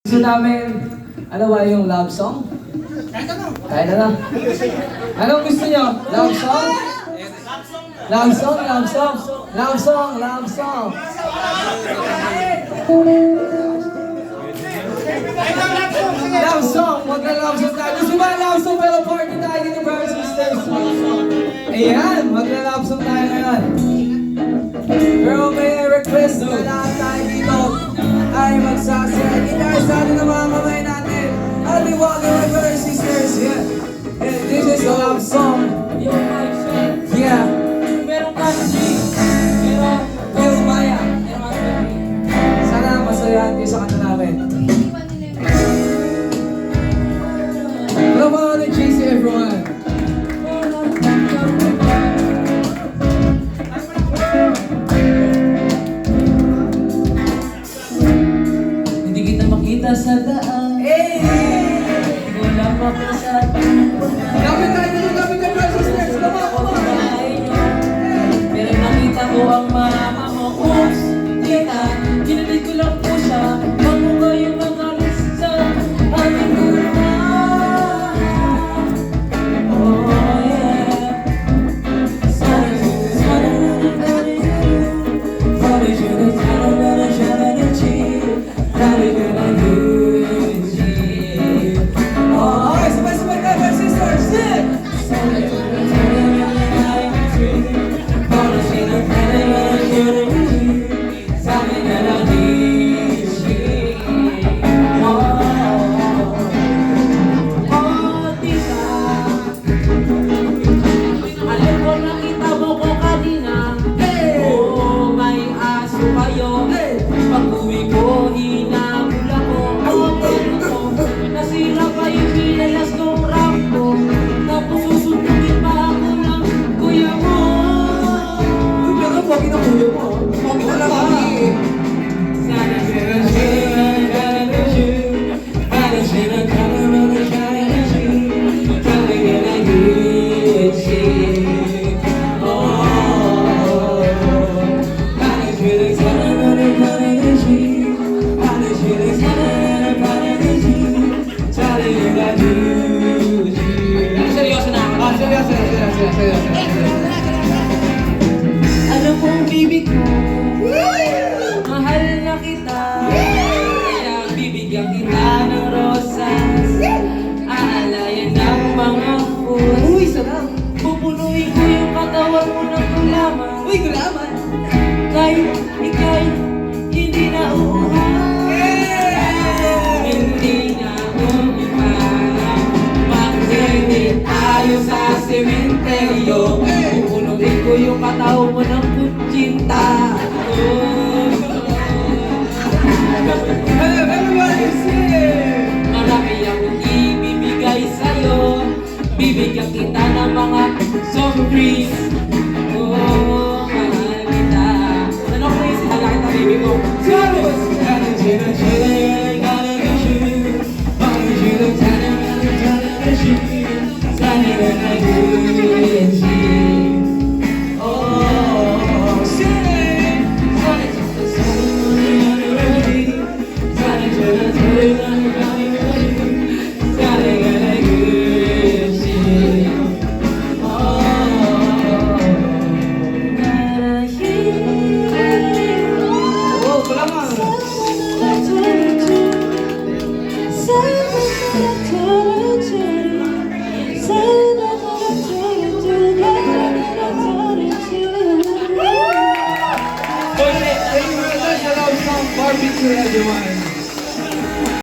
Gusto namin, ano ba yung love song? Kahit ano. Anong gusto nyo? Love song? Love song, love song. Love song, love song. Love song, wag na love song tayo. Gusto ba love song pero party tayo dito, brothers and sisters? Ayan, wag na love song tayo ngayon. Pero may request na lahat tayo dito ay magsasaya. Gitara sa atin ng mga kamay natin. I'll be walking with brothers and sisters. Yeah. And this is a love song. Yeah. Merong country, pero maya. Sana masayahan kayo sa kanta namin. Come on and chase everyone. Hindi kita makita sa daan. Wala pa ko sa Lapit tayo dito, lapit tayo, brothers and sisters. Come on, come on. pero nakita ko ang mama mo. Oops, tita, kinalit ko lang po siya. Mamunga yung mga lista aming muna. Oh yeah. Sana Okay, sabay-sabay tayo, brothers and sisters. Pag-uwi ko, hinabol ako. Nasira pa yung pinalas kong rampo. Tapos susundin pa ako ng kuya mo. Uy, pero pogi na kuya mo. Pogi na lang kami. Sana sila sila gana siya. Sana sila gana siya. Sana gana siya. Oh, sana sila sana gana siya. Sana sila sana gana siya. Sana gana siya. Seryoso na ako. Seryoso. Alam kong bibig mo, mahal na kita. Kaya bibigyan kita ng rosas, aalayan ng mga fools. Uy, sarap. Pupunuin ko yung katawan mo ng gulaman. Uy, gulaman. Kahit ika'y hindi na hindi na umiparang mag-init tayo sa sementeryo. Pupunuin ko yung katawan mo ng kutsinta. Everybody sing. Marami akong ibibigay sa'yo. Bibigyan kita ng mga soft drinks. Oh, mahal kita. Ano ko yung sila kita, baby ko? Oh, sing. Oh, kulaman. Thank you very much. I love song Barbecue, everyone.